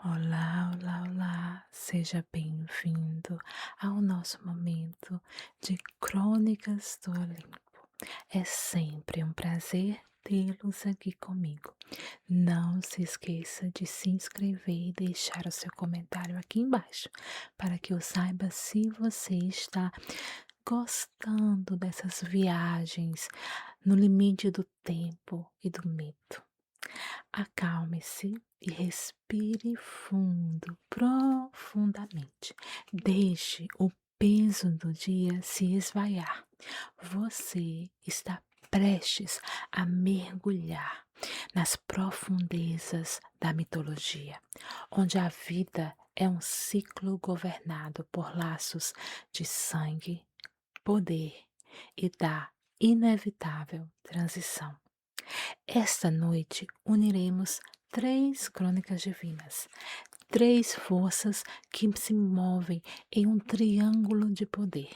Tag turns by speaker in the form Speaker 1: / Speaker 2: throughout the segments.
Speaker 1: Olá, olá, olá, seja bem-vindo ao nosso momento de Crônicas do Olimpo. É sempre um prazer tê-los aqui comigo. Não se esqueça de se inscrever e deixar o seu comentário aqui embaixo, para que eu saiba se você está gostando dessas viagens no limite do tempo e do mito. Acalme-se e respire fundo, profundamente. Deixe o peso do dia se esvaiar. Você está prestes a mergulhar nas profundezas da mitologia, onde a vida é um ciclo governado por laços de sangue, poder e da inevitável transição. Esta noite uniremos três crônicas divinas, três forças que se movem em um triângulo de poder.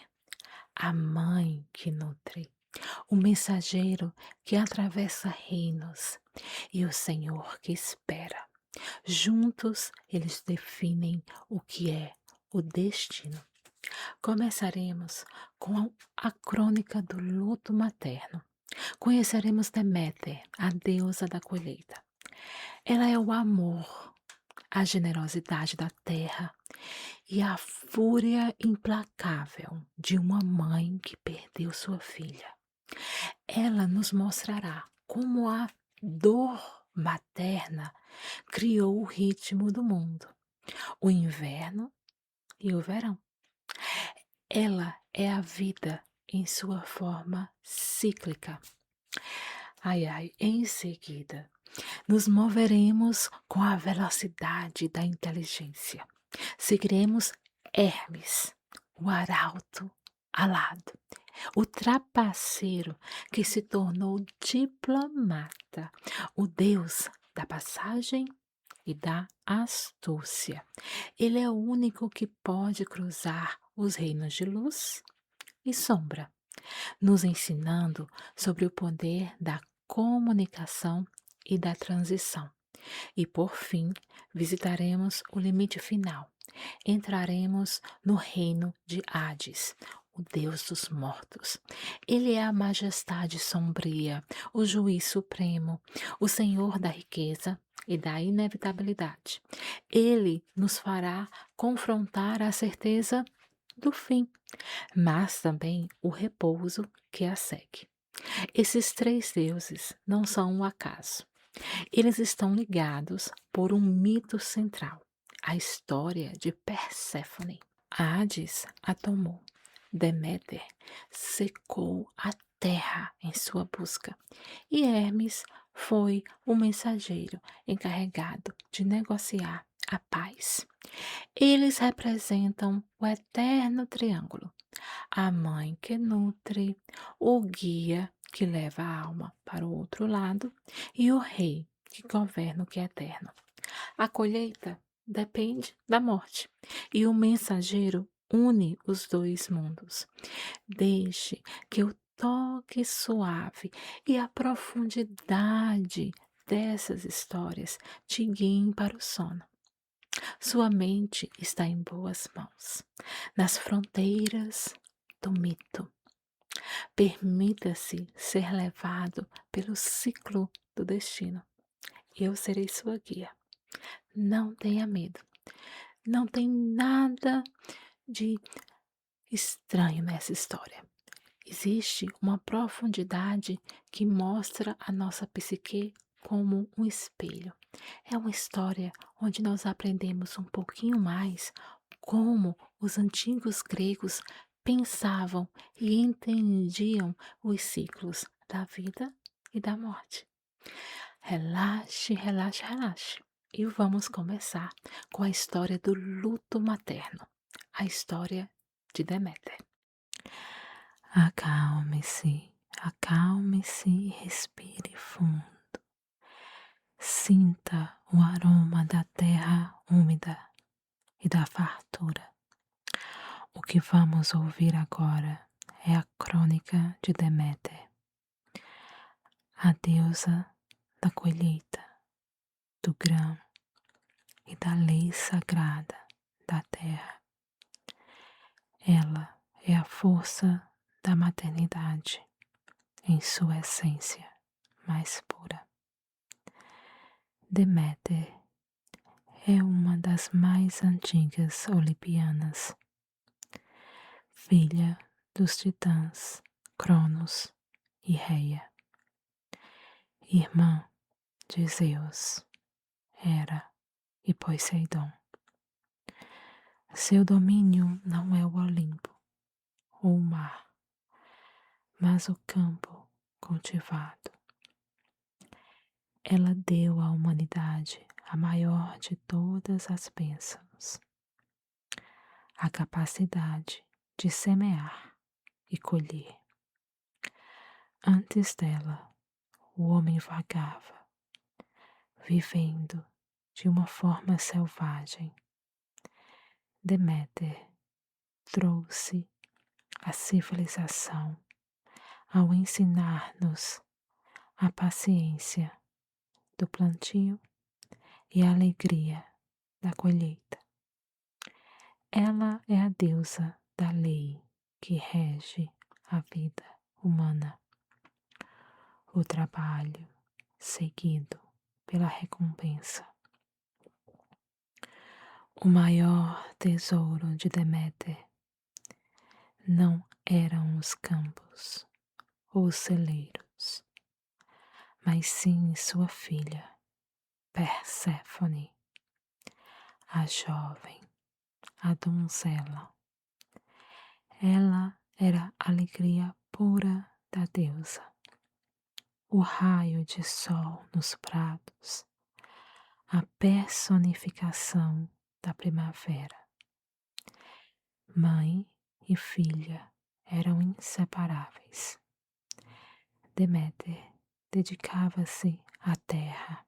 Speaker 1: A mãe que nutre, o mensageiro que atravessa reinos e o Senhor que espera. Juntos eles definem o que é o destino. Começaremos com a crônica do luto materno. Conheceremos Deméter, a deusa da colheita. Ela é o amor, a generosidade da terra e a fúria implacável de uma mãe que perdeu sua filha. Ela nos mostrará como a dor materna criou o ritmo do mundo, o inverno e o verão. Ela é a vida em sua forma cíclica. Ai, ai, em seguida, nos moveremos com a velocidade da inteligência. Seguiremos Hermes, o arauto alado, o trapaceiro que se tornou diplomata, o deus da passagem e da astúcia. Ele é o único que pode cruzar os reinos de luz e sombra, nos ensinando sobre o poder da comunicação e da transição. E por fim, visitaremos o limite final. Entraremos no reino de Hades, o Deus dos mortos. Ele é a majestade sombria, o juiz supremo, o Senhor da riqueza e da inevitabilidade. Ele nos fará confrontar a certeza do fim, mas também o repouso que a segue. Esses três deuses não são um acaso. Eles estão ligados por um mito central, a história de Perséfone. Hades a tomou. Deméter secou a terra em sua busca. E Hermes foi o mensageiro encarregado de negociar a paz. Eles representam o eterno triângulo, a mãe que nutre, o guia que leva a alma para o outro lado e o rei que governa o que é eterno. A colheita depende da morte e o mensageiro une os dois mundos. Deixe que o toque suave e a profundidade dessas histórias te guiem para o sono. Sua mente está em boas mãos, nas fronteiras do mito. Permita-se ser levado pelo ciclo do destino. Eu serei sua guia. Não tenha medo. Não tem nada de estranho nessa história. Existe uma profundidade que mostra a nossa psique como um espelho. É uma história onde nós aprendemos um pouquinho mais como os antigos gregos pensavam e entendiam os ciclos da vida e da morte. Relaxe, relaxe, relaxe. E vamos começar com a história do luto materno, a história de Deméter. Acalme-se, acalme-se e respire fundo. Sinta o aroma da terra úmida e da fartura. O que vamos ouvir agora é a crônica de Deméter, a deusa da colheita, do grão e da lei sagrada da terra. Ela é a força da maternidade em sua essência mais pura. Deméter é uma das mais antigas olimpianas, filha dos titãs Cronos e Reia, irmã de Zeus, Hera e Poseidon. Seu domínio não é o Olimpo ou o mar, mas o campo cultivado. Ela deu à humanidade a maior de todas as bênçãos, a capacidade de semear e colher. Antes dela, o homem vagava, vivendo de uma forma selvagem. Deméter trouxe a civilização ao ensinar-nos a paciência do plantio e a alegria da colheita. Ela é a deusa da lei que rege a vida humana, o trabalho seguido pela recompensa. O maior tesouro de Deméter não eram os campos ou os celeiros, mas sim sua filha, Perséfone, a jovem, a donzela. Ela era a alegria pura da deusa, o raio de sol nos prados, a personificação da primavera. Mãe e filha eram inseparáveis. Deméter dedicava-se à terra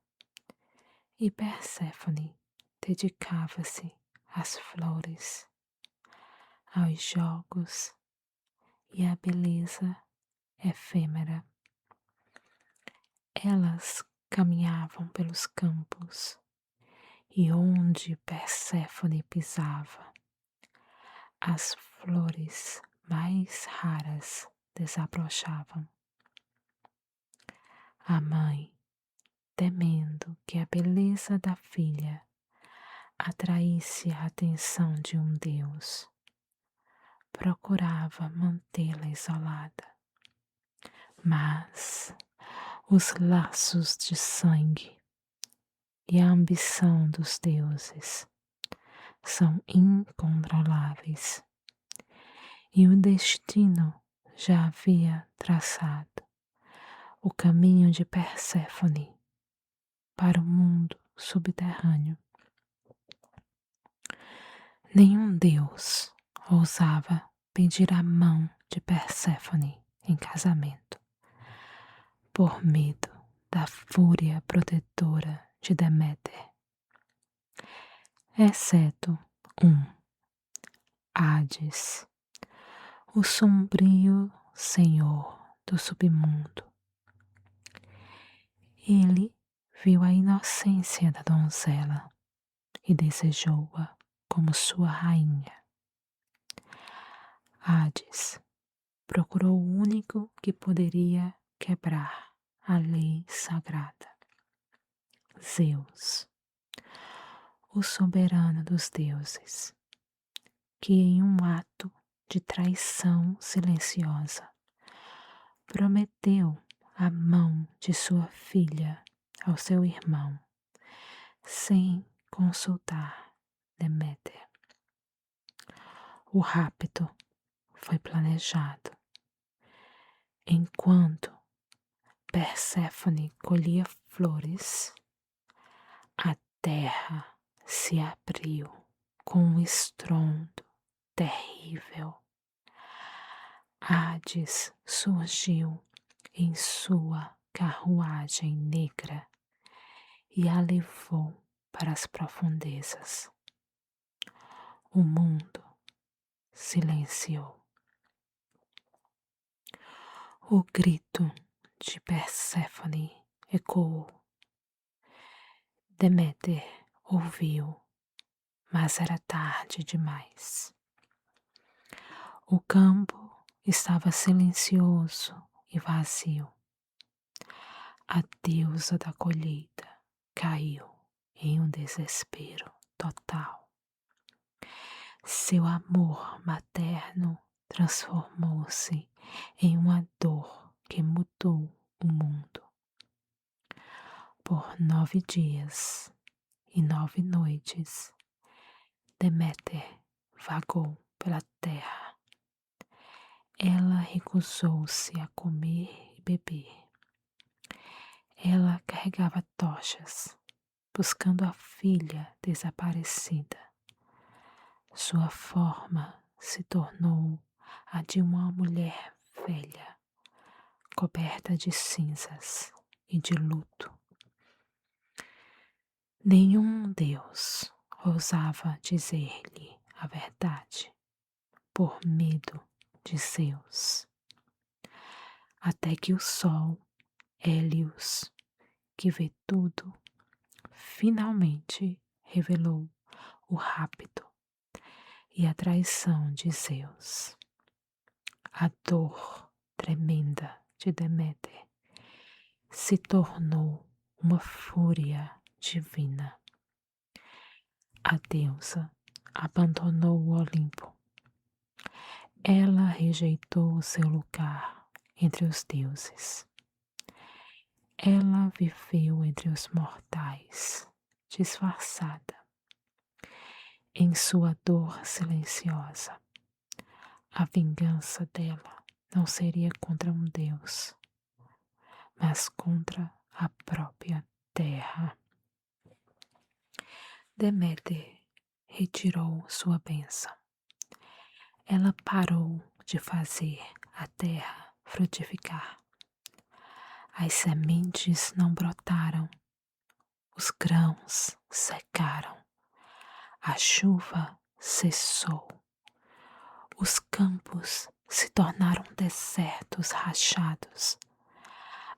Speaker 1: e Perséfone dedicava-se às flores, aos jogos e à beleza efêmera. Elas caminhavam pelos campos e onde Perséfone pisava, as flores mais raras desabrochavam. A mãe, temendo que a beleza da filha atraísse a atenção de um deus, procurava mantê-la isolada. Mas os laços de sangue e a ambição dos deuses são incontroláveis, e o destino já havia traçado o caminho de Perséfone para o mundo subterrâneo. Nenhum deus ousava pedir a mão de Perséfone em casamento, por medo da fúria protetora de Deméter, exceto um, Hades, o sombrio senhor do submundo. Ele viu a inocência da donzela e desejou-a como sua rainha. Hades procurou o único que poderia quebrar a lei sagrada: Zeus, o soberano dos deuses, que em um ato de traição silenciosa prometeu a mão de sua filha ao seu irmão, sem consultar Deméter. O rapto foi planejado. Enquanto Perséfone colhia flores, a terra se abriu com um estrondo terrível. Hades surgiu em sua carruagem negra e a levou para as profundezas. O mundo silenciou. O grito de Perséfone ecoou. Deméter ouviu, mas era tarde demais. O campo estava silencioso e vazio. A deusa da colheita caiu em um desespero total. Seu amor materno transformou-se em uma dor que mudou o mundo. Por 9 dias e 9 noites, Deméter vagou pela terra. Ela recusou-se a comer e beber. Ela carregava tochas, buscando a filha desaparecida. Sua forma se tornou a de uma mulher velha, coberta de cinzas e de luto. Nenhum deus ousava dizer-lhe a verdade, por medo de Zeus. Até que o sol, Hélios, que vê tudo, finalmente revelou o rapto e a traição de Zeus. A dor tremenda de Deméter se tornou uma fúria divina. A deusa abandonou o Olimpo. Ela rejeitou o seu lugar entre os deuses. Ela viveu entre os mortais, disfarçada. Em sua dor silenciosa, a vingança dela não seria contra um deus, mas contra a própria terra. Deméter retirou sua bênção. Ela parou de fazer a terra frutificar. As sementes não brotaram, os grãos secaram, a chuva cessou, os campos se tornaram desertos rachados.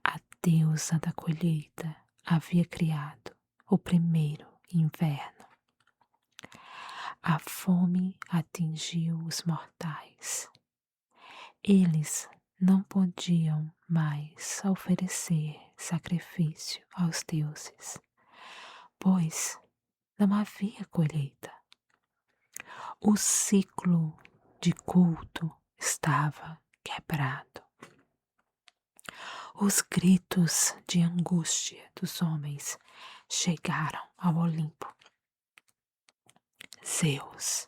Speaker 1: A deusa da colheita havia criado o primeiro inverno. A fome atingiu os mortais. Eles não podiam mais oferecer sacrifício aos deuses, pois não havia colheita. O ciclo de culto estava quebrado. Os gritos de angústia dos homens chegaram ao Olimpo. Zeus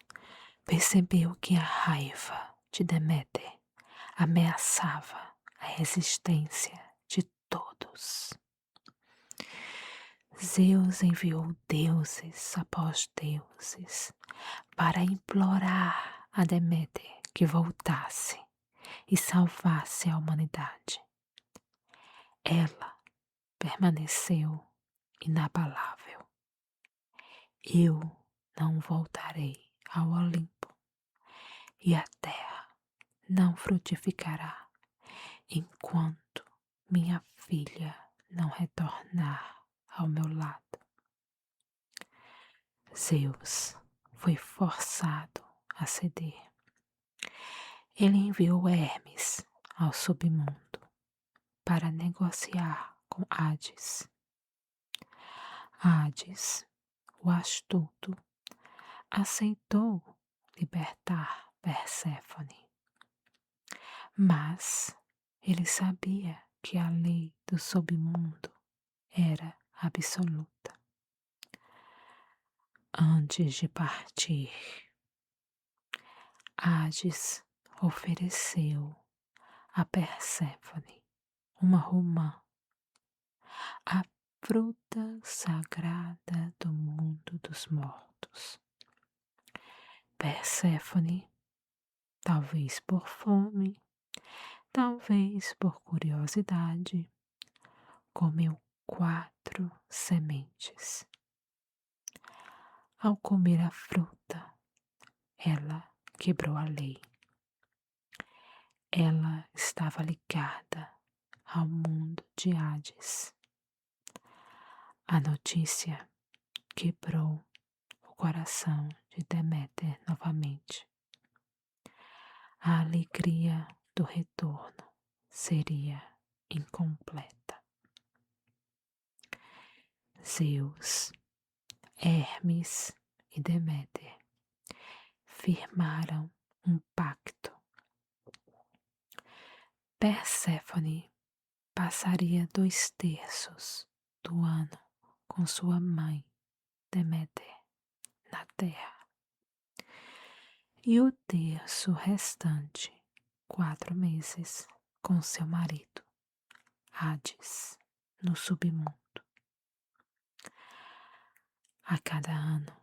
Speaker 1: percebeu que a raiva de Deméter ameaçava a existência de todos. Zeus enviou deuses após deuses para implorar a Deméter que voltasse e salvasse a humanidade. Ela permaneceu inabalável. Eu não voltarei ao Olimpo e a terra não frutificará enquanto minha filha não retornar ao meu lado. Zeus foi forçado a ceder. Ele enviou Hermes ao submundo para negociar com Hades. Hades, o astuto, aceitou libertar Perséfone, mas ele sabia que a lei do submundo era absoluta. Antes de partir, Hades ofereceu a Perséfone uma romã, a fruta sagrada do mundo dos mortos. Perséfone, talvez por fome, talvez por curiosidade, comeu 4 sementes. Ao comer a fruta, ela quebrou a lei. Ela estava ligada ao mundo de Hades. A notícia quebrou o coração de Deméter novamente. A alegria do retorno seria incompleta. Zeus, Hermes e Deméter firmaram um pacto. Perséfone passaria 2/3 do ano com sua mãe, Deméter, na terra, e o terço restante, 4 meses, com seu marido, Hades, no submundo. A cada ano,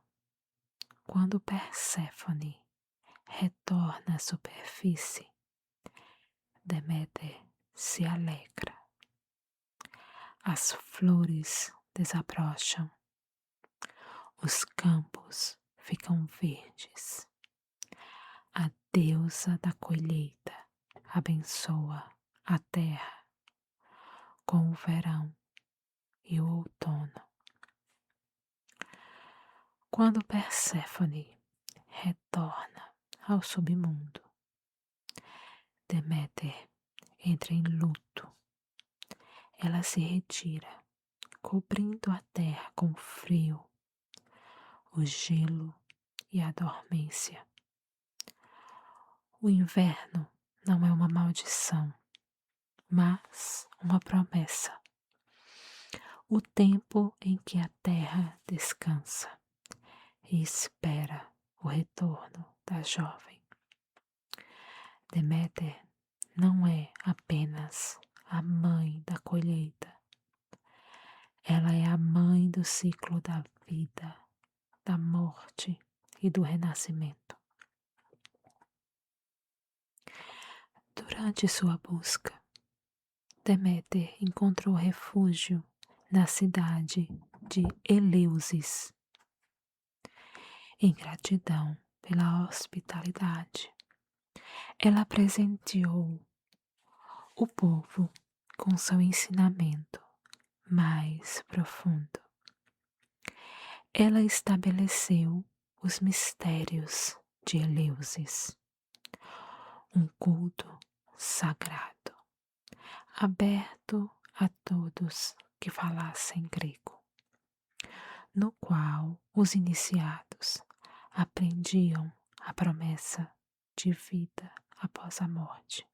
Speaker 1: quando Perséfone retorna à superfície, Deméter se alegra. As flores desabrocham, os campos ficam verdes. A deusa da colheita abençoa a terra com o verão e o outono. Quando Perséfone retorna ao submundo, Deméter entra em luto. Ela se retira, cobrindo a terra com frio, o gelo e a dormência. O inverno não é uma maldição, mas uma promessa. O tempo em que a terra descansa e espera o retorno da jovem. Deméter não é apenas a mãe da colheita. Ela é a mãe do ciclo da vida, da morte e do renascimento. Durante sua busca, Deméter encontrou refúgio na cidade de Eleusis. Em gratidão pela hospitalidade, ela presenteou o povo com seu ensinamento mais profundo. Ela estabeleceu os mistérios de Eleusis, um culto sagrado, aberto a todos que falassem grego, no qual os iniciados aprendiam a promessa de vida após a morte.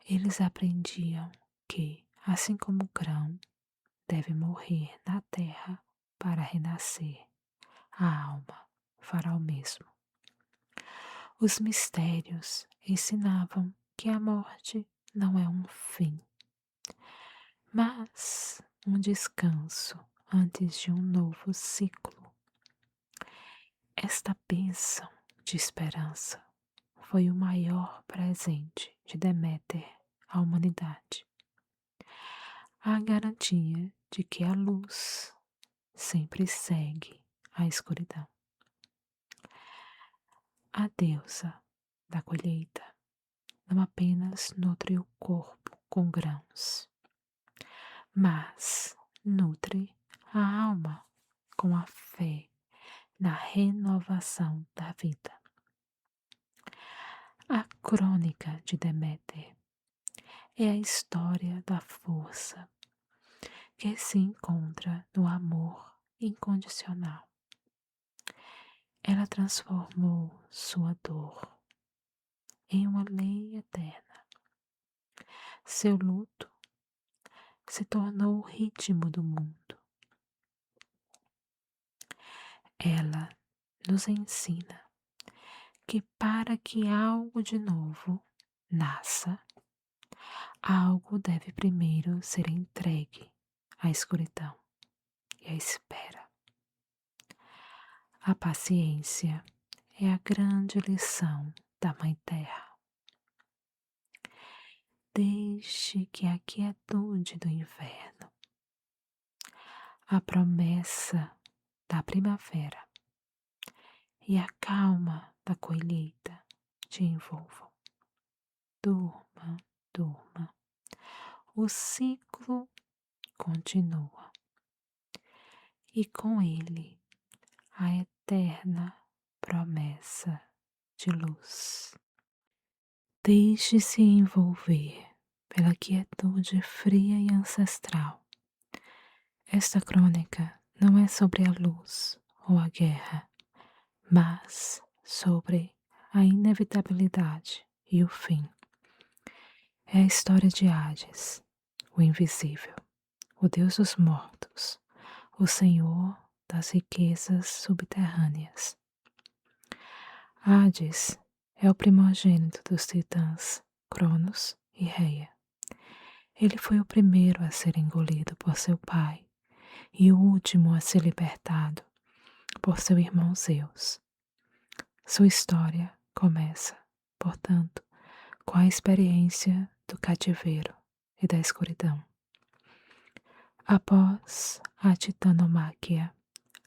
Speaker 1: Eles aprendiam que, assim como o grão deve morrer na terra para renascer, a alma fará o mesmo. Os mistérios ensinavam que a morte não é um fim, mas um descanso antes de um novo ciclo. Esta bênção de esperança foi o maior presente de Deméter à humanidade. A garantia de que a luz sempre segue a escuridão. A deusa da colheita não apenas nutre o corpo com grãos, mas nutre a alma com a fé na renovação da vida. A crônica de Deméter é a história da força que se encontra no amor incondicional. Ela transformou sua dor em uma lei eterna. Seu luto se tornou o ritmo do mundo. Ela nos ensina que para que algo de novo nasça, algo deve primeiro ser entregue à escuridão e à espera. A paciência é a grande lição da Mãe Terra. Deixe que a quietude do inverno, a promessa da primavera e a calma da colheita te envolvam. Durma, durma. O ciclo continua e com ele a eterna promessa de luz. Deixe-se envolver pela quietude fria e ancestral. Esta crônica não é sobre a luz ou a guerra, mas sobre a inevitabilidade e o fim. É a história de Hades, o invisível, o Deus dos mortos, o Senhor das riquezas subterrâneas. Hades é o primogênito dos titãs Cronos e Reia. Ele foi o primeiro a ser engolido por seu pai e o último a ser libertado por seu irmão Zeus. Sua história começa, portanto, com a experiência do cativeiro e da escuridão. Após a titanomáquia,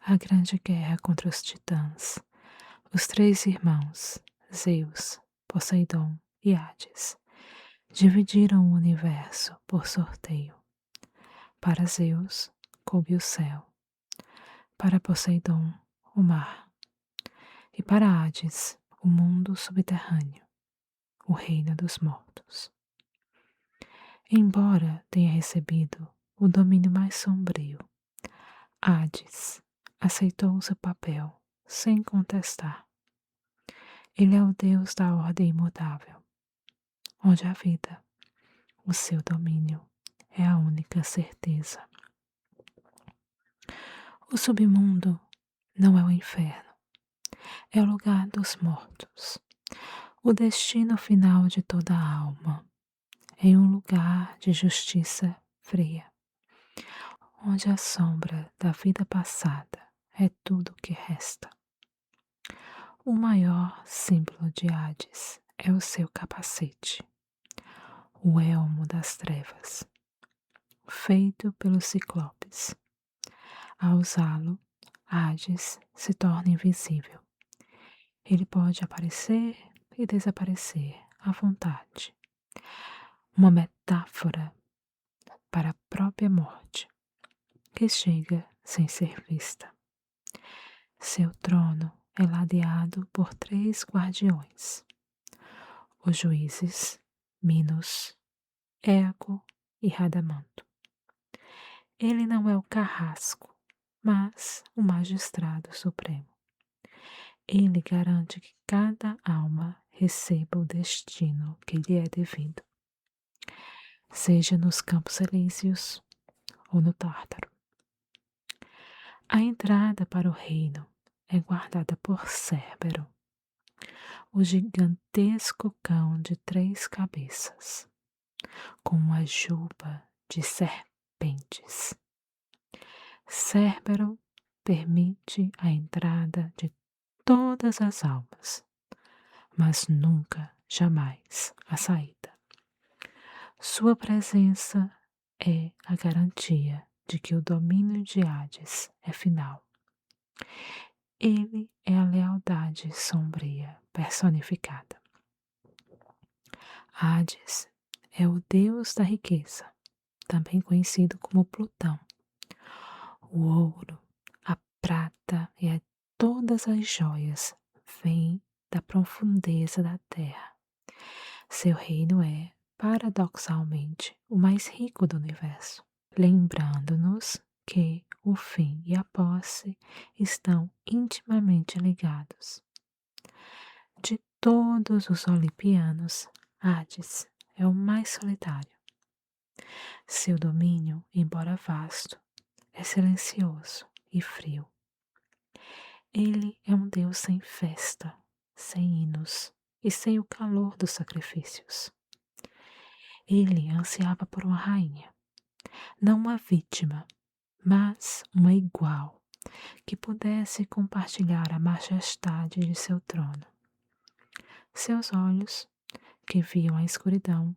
Speaker 1: a grande guerra contra os titãs, os três irmãos, Zeus, Poseidon e Hades, dividiram o universo por sorteio. Para Zeus, coube o céu, para Poseidon, o mar, e para Hades, o mundo subterrâneo, o reino dos mortos. Embora tenha recebido o domínio mais sombrio, Hades aceitou o seu papel sem contestar. Ele é o Deus da ordem imutável, onde a vida, o seu domínio, é a única certeza. O submundo não é o inferno, é o lugar dos mortos, o destino final de toda a alma, em um lugar de justiça fria, onde a sombra da vida passada é tudo o que resta. O maior símbolo de Hades é o seu capacete, o elmo das trevas, feito pelos ciclopes. Ao usá-lo, Hades se torna invisível. Ele pode aparecer e desaparecer à vontade. Uma metáfora para a própria morte, que chega sem ser vista. Seu trono é ladeado por três guardiões: os juízes Minos, Eco e Radamanto. Ele não é o carrasco, mas o magistrado supremo. Ele garante que cada alma receba o destino que lhe é devido, seja nos Campos Elíseos ou no Tártaro. A entrada para o reino é guardada por Cérbero, o gigantesco cão de 3 cabeças, com uma juba de serpentes. Cérbero permite a entrada de todas as almas, mas nunca, jamais a saída. Sua presença é a garantia de que o domínio de Hades é final. Ele é a lealdade sombria personificada. Hades é o deus da riqueza, também conhecido como Plutão. O ouro, a prata e todas as joias vêm da profundeza da terra. Seu reino é, paradoxalmente, o mais rico do universo, lembrando-nos que o fim e a posse estão intimamente ligados. De todos os olimpianos, Hades é o mais solitário. Seu domínio, embora vasto, é silencioso e frio. Ele é um Deus sem festa, sem hinos e sem o calor dos sacrifícios. Ele ansiava por uma rainha, não uma vítima, mas uma igual, que pudesse compartilhar a majestade de seu trono. Seus olhos, que viam a escuridão,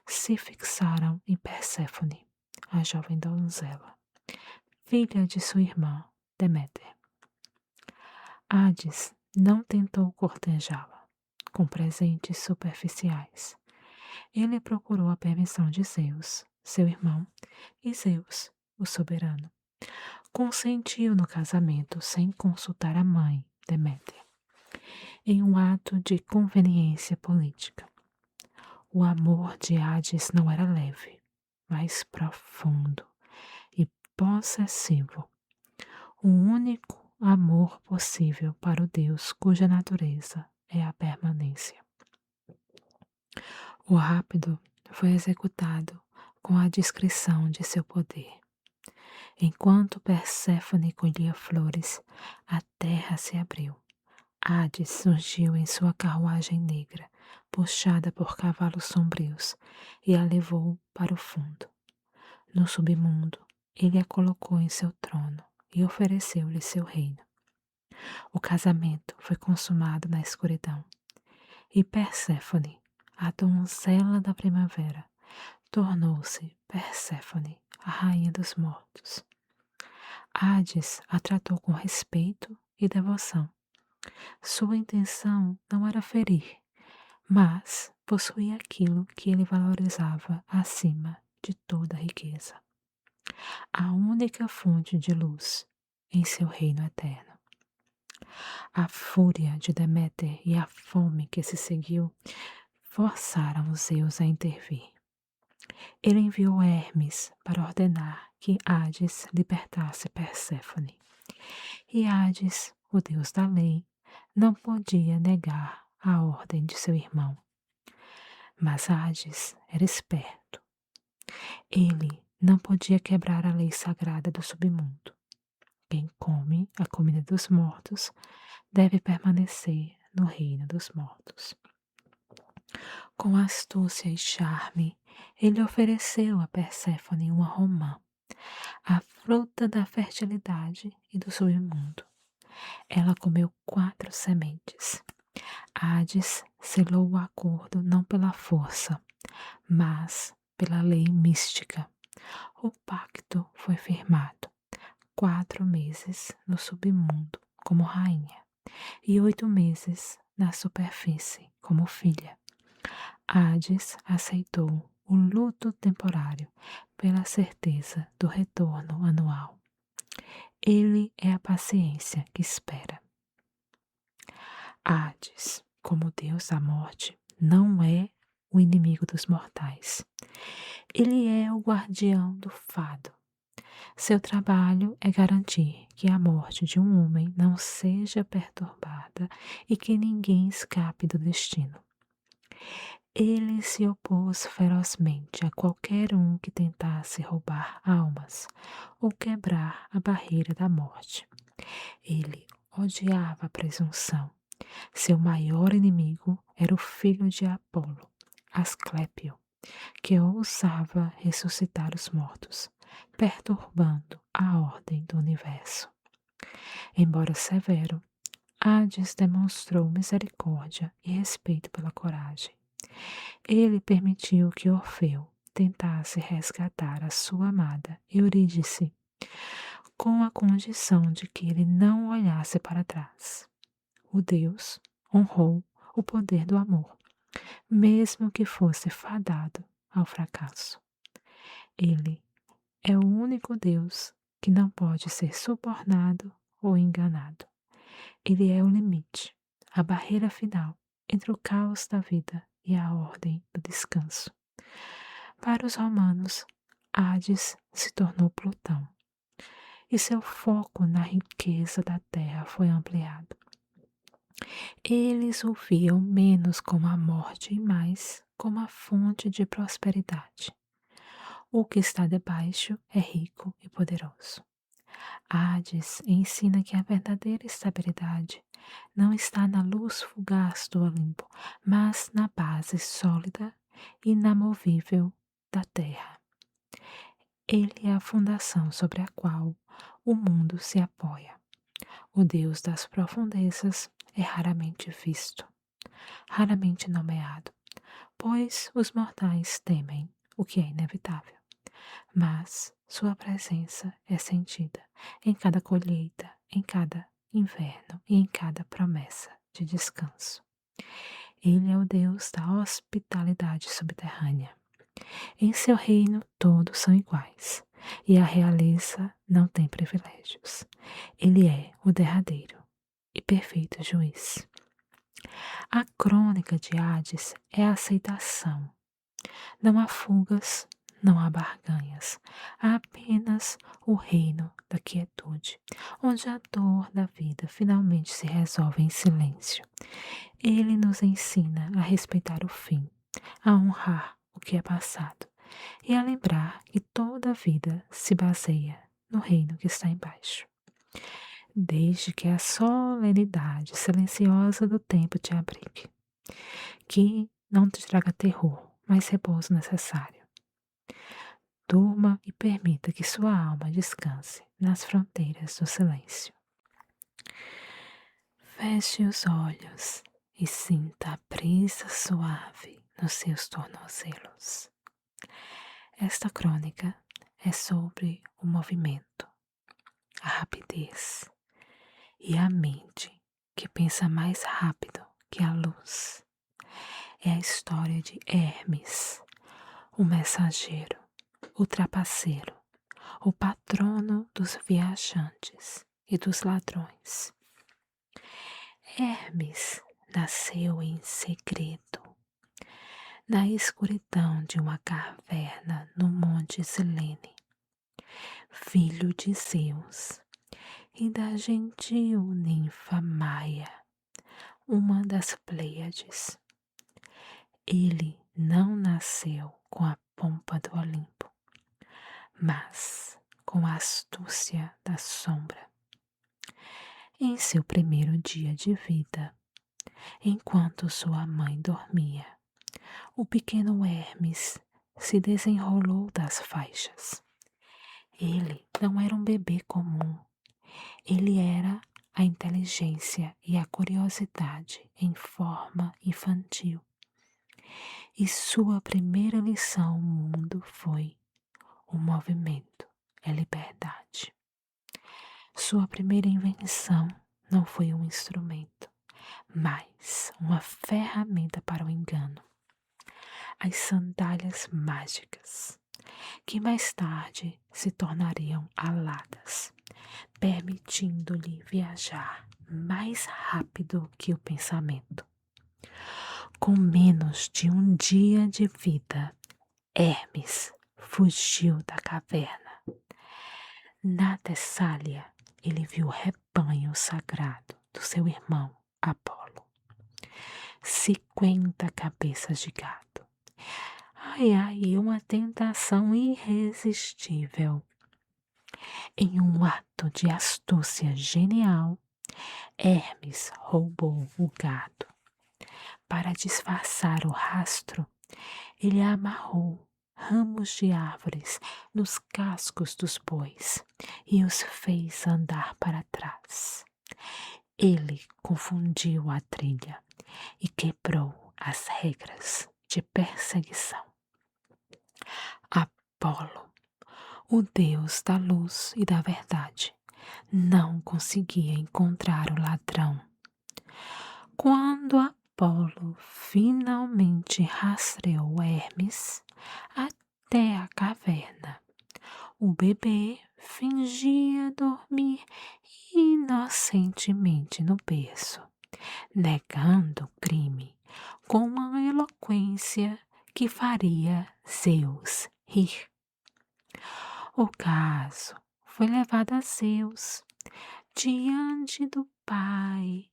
Speaker 1: se fixaram em Perséfone, a jovem donzela, filha de sua irmã Deméter. Hades não tentou cortejá-la com presentes superficiais. Ele procurou a permissão de Zeus, seu irmão, e Zeus, o soberano, consentiu no casamento sem consultar a mãe, Deméter, em um ato de conveniência política. O amor de Hades não era leve, mas profundo e possessivo, o único amor possível para o Deus cuja natureza é a permanência. O rápido foi executado com a discrição de seu poder. Enquanto Perséfone colhia flores, a terra se abriu. Hades surgiu em sua carruagem negra, puxada por cavalos sombrios, e a levou para o fundo. No submundo, ele a colocou em seu trono e ofereceu-lhe seu reino. O casamento foi consumado na escuridão, e Perséfone, a donzela da primavera, tornou-se Perséfone, a rainha dos mortos. Hades a tratou com respeito e devoção. Sua intenção não era ferir, mas possuía aquilo que ele valorizava acima de toda a riqueza: a única fonte de luz em seu reino eterno. A fúria de Deméter e a fome que se seguiu forçaram os Zeus a intervir. Ele enviou Hermes para ordenar que Hades libertasse Perséfone. E Hades, o deus da lei, não podia negar a ordem de seu irmão. Mas Hades era esperto. Ele não podia quebrar a lei sagrada do submundo. Quem come a comida dos mortos deve permanecer no reino dos mortos. Com astúcia e charme, ele ofereceu a Perséfone uma romã, a fruta da fertilidade e do submundo. Ela comeu 4 sementes. Hades selou o acordo não pela força, mas pela lei mística. O pacto foi firmado: 4 meses no submundo como rainha e 8 meses na superfície como filha. Hades aceitou o luto temporário pela certeza do retorno anual. Ele é a paciência que espera. Hades, como deus da morte, não é o inimigo dos mortais. Ele é o guardião do fado. Seu trabalho é garantir que a morte de um homem não seja perturbada e que ninguém escape do destino. Ele se opôs ferozmente a qualquer um que tentasse roubar almas ou quebrar a barreira da morte. Ele odiava a presunção. Seu maior inimigo era o filho de Apolo, Asclépio, que ousava ressuscitar os mortos, perturbando a ordem do universo. Embora severo, Hades demonstrou misericórdia e respeito pela coragem. Ele permitiu que Orfeu tentasse resgatar a sua amada Eurídice, com a condição de que ele não olhasse para trás. O deus honrou o poder do amor, mesmo que fosse fadado ao fracasso. Ele é o único Deus que não pode ser subornado ou enganado. Ele é o limite, a barreira final entre o caos da vida e a ordem do descanso. Para os romanos, Hades se tornou Plutão, e seu foco na riqueza da terra foi ampliado. Eles o viam menos como a morte e mais como a fonte de prosperidade. O que está debaixo é rico e poderoso. Hades ensina que a verdadeira estabilidade não está na luz fugaz do Olimpo, mas na base sólida e inamovível da terra. Ele é a fundação sobre a qual o mundo se apoia. O Deus das profundezas é raramente visto, raramente nomeado, pois os mortais temem o que é inevitável. Mas sua presença é sentida em cada colheita, em cada inverno e em cada promessa de descanso. Ele é o Deus da hospitalidade subterrânea. Em seu reino todos são iguais, e a realeza não tem privilégios. Ele é o derradeiro e perfeito juiz. A crônica de Hades é a aceitação. Não há fugas, não há barganhas, há apenas o reino da quietude, onde a dor da vida finalmente se resolve em silêncio. Ele nos ensina a respeitar o fim, a honrar o que é passado e a lembrar que toda a vida se baseia no reino que está embaixo. Desde que a solenidade silenciosa do tempo te abrigue, que não te traga terror, mas repouso necessário. Durma e permita que sua alma descanse nas fronteiras do silêncio. Feche os olhos e sinta a brisa suave nos seus tornozelos. Esta crônica é sobre o movimento, a rapidez e a mente que pensa mais rápido que a luz. É a história de Hermes, o mensageiro, o trapaceiro, o patrono dos viajantes e dos ladrões. Hermes nasceu em segredo, na escuridão de uma caverna no Monte Silene, filho de Zeus e da gentil ninfa Maia, uma das Pleiades. Ele não nasceu com a pompa do Olimpo, mas com a astúcia da sombra. Em seu primeiro dia de vida, enquanto sua mãe dormia, o pequeno Hermes se desenrolou das faixas. Ele não era um bebê comum. Ele era a inteligência e a curiosidade em forma infantil. E sua primeira lição ao mundo foi: o movimento é liberdade. Sua primeira invenção não foi um instrumento, mas uma ferramenta para o engano. As sandálias mágicas, que mais tarde se tornariam aladas, permitindo-lhe viajar mais rápido que o pensamento. Com menos de um dia de vida, Hermes fugiu da caverna. Na Tessália, ele viu o rebanho sagrado do seu irmão Apolo. 50 cabeças de gado. Uma tentação irresistível. Em um ato de astúcia genial, Hermes roubou o gado. Para disfarçar o rastro, ele amarrou ramos de árvores nos cascos dos bois e os fez andar para trás. Ele confundiu a trilha e quebrou as regras de perseguição. Apolo, o deus da luz e da verdade, não conseguia encontrar o ladrão. Quando Apolo finalmente rastreou Hermes até a caverna, o bebê fingia dormir inocentemente no berço, negando o crime com uma eloquência que faria Zeus rir. O caso foi levado a Zeus diante do pai.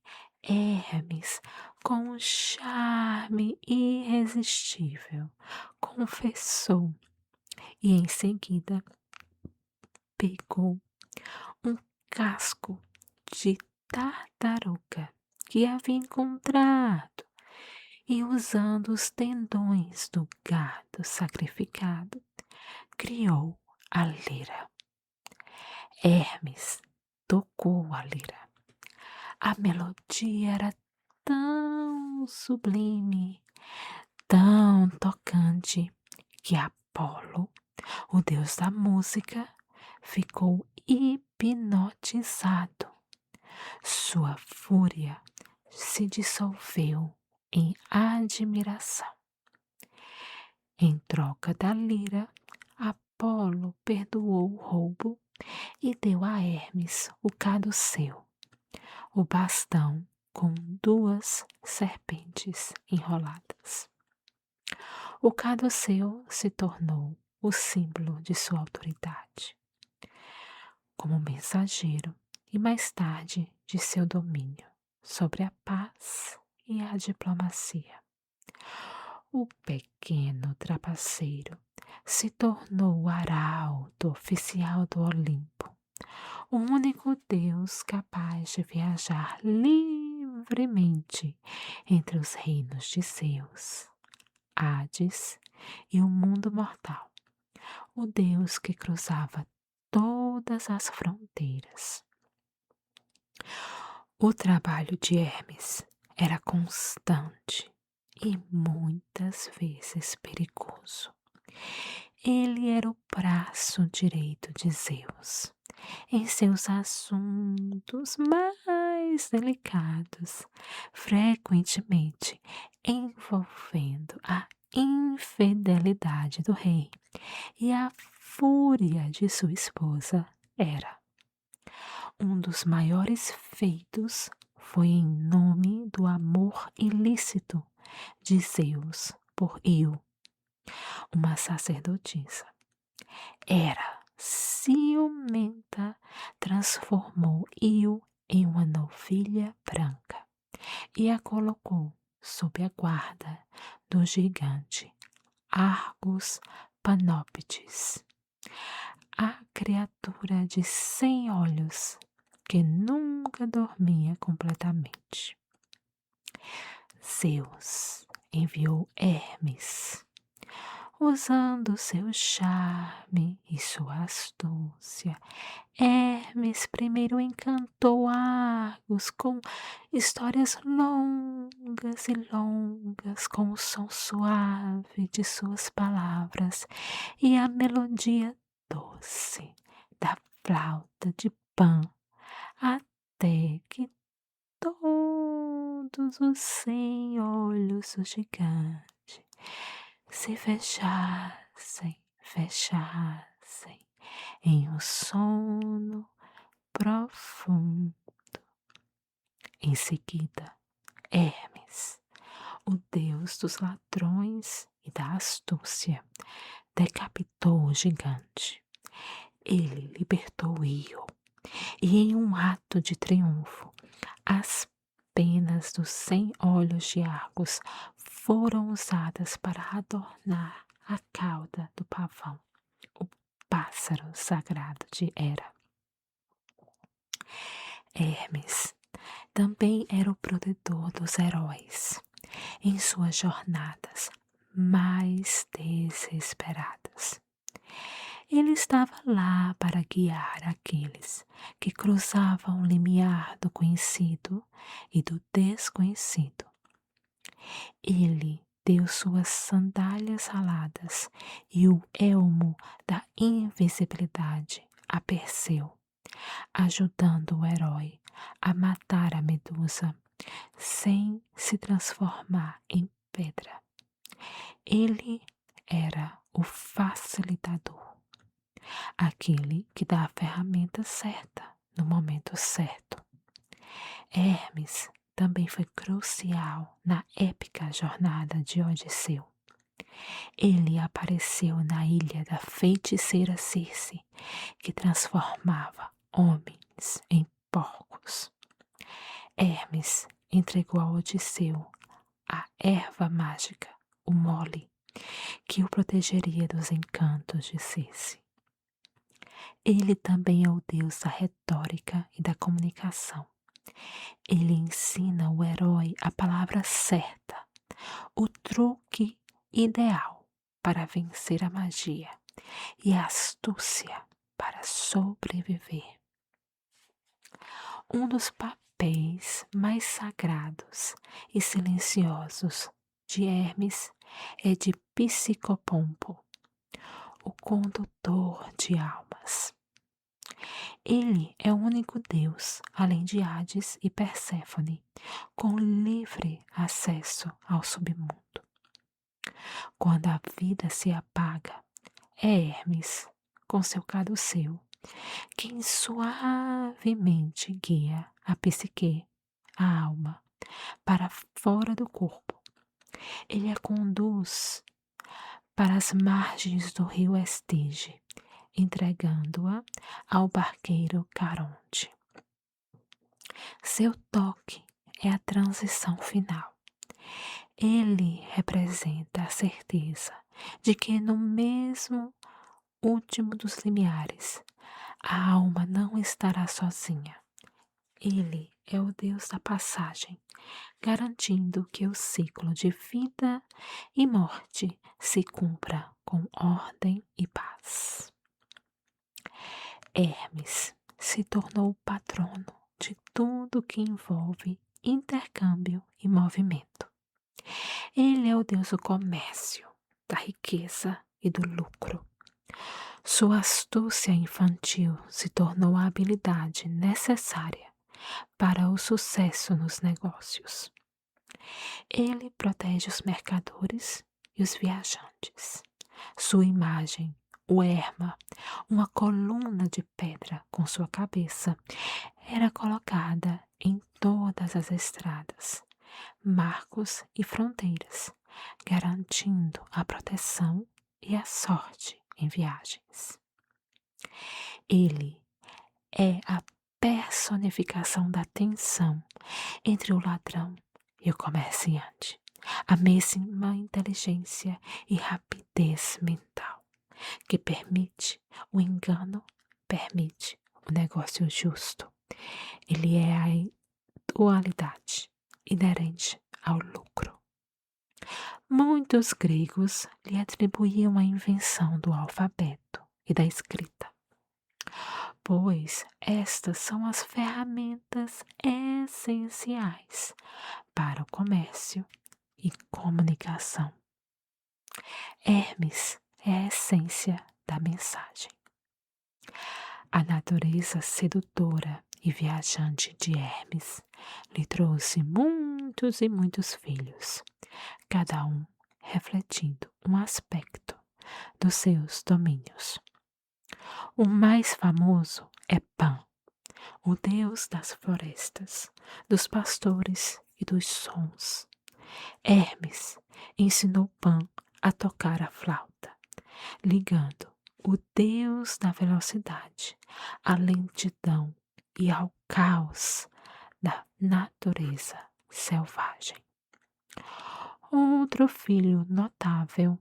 Speaker 1: Hermes, com um charme irresistível, confessou e em seguida pegou um casco de tartaruga que havia encontrado e, usando os tendões do gado sacrificado, criou a lira. Hermes tocou a lira. A melodia era tão sublime, tão tocante, que Apolo, o deus da música, ficou hipnotizado. Sua fúria se dissolveu em admiração. Em troca da lira, Apolo perdoou o roubo e deu a Hermes o caduceu, o bastão com 2 serpentes enroladas. O caduceu se tornou o símbolo de sua autoridade, como mensageiro e mais tarde de seu domínio sobre a paz e a diplomacia. O pequeno trapaceiro se tornou o arauto oficial do Olimpo, o único Deus capaz de viajar livremente entre os reinos de Zeus, Hades e o mundo mortal, o Deus que cruzava todas as fronteiras. O trabalho de Hermes era constante e muitas vezes perigoso. Ele era o braço direito de Zeus em seus assuntos mais delicados, frequentemente envolvendo a infidelidade do rei e a fúria de sua esposa Hera. Um dos maiores feitos foi em nome do amor ilícito de Zeus por Io, uma sacerdotisa. Hera, ciumenta, transformou Io em uma novilha branca e a colocou sob a guarda do gigante Argos Panóptes, a criatura de 100 olhos que nunca dormia completamente. Zeus enviou Hermes, usando seu charme e sua astúcia. Hermes primeiro encantou Argos com histórias longas e longas, com o som suave de suas palavras e a melodia doce da flauta de Pan, até que todos os 100 olhos do gigante se fechassem em um sono profundo. Em seguida, Hermes, o deus dos ladrões e da astúcia, decapitou o gigante. Ele libertou Io e, em um ato de triunfo, as penas dos 100 olhos de Argos foram usadas para adornar a cauda do pavão, o pássaro sagrado de Hera. Hermes também era o protetor dos heróis em suas jornadas mais desesperadas. Ele estava lá para guiar aqueles que cruzavam o limiar do conhecido e do desconhecido. Ele deu suas sandálias aladas e o elmo da invisibilidade a Perseu, ajudando o herói a matar a Medusa sem se transformar em pedra. Ele era o facilitador, aquele que dá a ferramenta certa no momento certo. Hermes também foi crucial na épica jornada de Odisseu. Ele apareceu na ilha da feiticeira Circe, que transformava homens em porcos. Hermes entregou a Odisseu a erva mágica, o mole, que o protegeria dos encantos de Circe. Ele também é o deus da retórica e da comunicação. Ele ensina o herói a palavra certa, o truque ideal para vencer a magia e a astúcia para sobreviver. Um dos papéis mais sagrados e silenciosos de Hermes é de Psicopompo, o condutor de almas. Ele é o único Deus, além de Hades e Perséfone, com livre acesso ao submundo. Quando a vida se apaga, é Hermes, com seu caduceu, quem suavemente guia a psique, a alma, para fora do corpo. Ele a conduz para as margens do rio Estige, entregando-a ao barqueiro Caronte. Seu toque é a transição final. Ele representa a certeza de que no mesmo último dos limiares, a alma não estará sozinha. Ele é o Deus da passagem, garantindo que o ciclo de vida e morte se cumpra com ordem e paz. Hermes se tornou o patrono de tudo que envolve intercâmbio e movimento. Ele é o Deus do comércio, da riqueza e do lucro. Sua astúcia infantil se tornou a habilidade necessária para o sucesso nos negócios. Ele protege os mercadores e os viajantes. Sua imagem o erma, uma coluna de pedra com sua cabeça, era colocada em todas as estradas, marcos e fronteiras, garantindo a proteção e a sorte em viagens. Ele é a personificação da tensão entre o ladrão e o comerciante, a mesma inteligência e rapidez mental que permite o engano, permite o negócio justo. Ele é a dualidade inerente ao lucro. Muitos gregos lhe atribuíam a invenção do alfabeto e da escrita, pois estas são as ferramentas essenciais para o comércio e comunicação. Hermes é a essência da mensagem. A natureza sedutora e viajante de Hermes lhe trouxe muitos e muitos filhos, cada um refletindo um aspecto dos seus domínios. O mais famoso é Pan, o deus das florestas, dos pastores e dos sons. Hermes ensinou Pan a tocar a flauta, ligando o deus da velocidade à lentidão e ao caos da natureza selvagem. Outro filho notável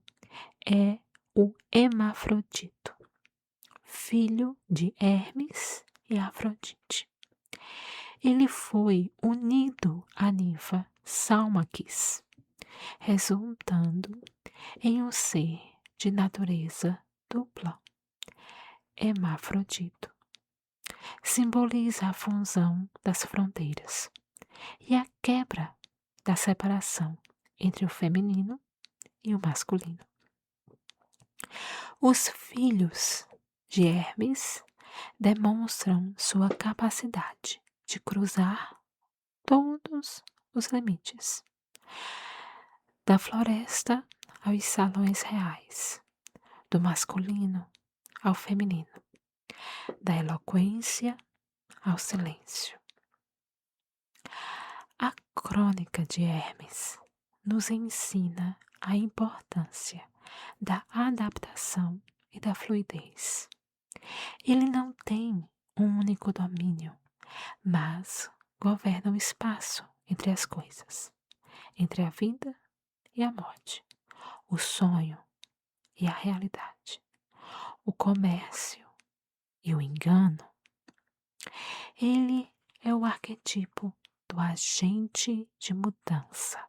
Speaker 1: é o Hermafrodito, filho de Hermes e Afrodite. Ele foi unido à ninfa Salmaquis, resultando em um ser de natureza dupla. Hermafrodito simboliza a fusão das fronteiras e a quebra da separação entre o feminino e o masculino. Os filhos de Hermes demonstram sua capacidade de cruzar todos os limites, da floresta aos salões reais, do masculino ao feminino, da eloquência ao silêncio. A crônica de Hermes nos ensina a importância da adaptação e da fluidez. Ele não tem um único domínio, mas governa o espaço entre as coisas, entre a vida e a morte, o sonho e a realidade, o comércio e o engano. Ele é o arquetipo do agente de mudança,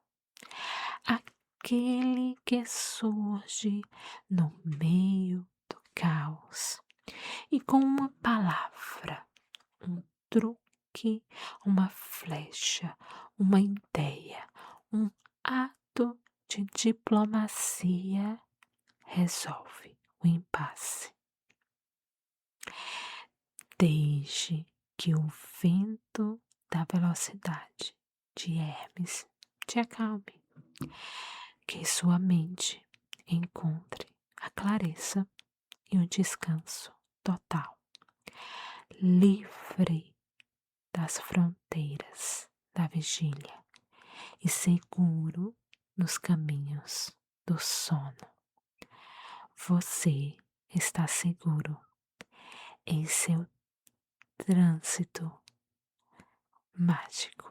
Speaker 1: aquele que surge no meio do caos e com uma palavra, um truque, uma flecha, uma ideia, um ato de diplomacia resolve o impasse. Desde que o vento da velocidade de Hermes te acalme, que sua mente encontre a clareza e o descanso total, livre das fronteiras da vigília e seguro nos caminhos do sono. Você está seguro em seu trânsito mágico.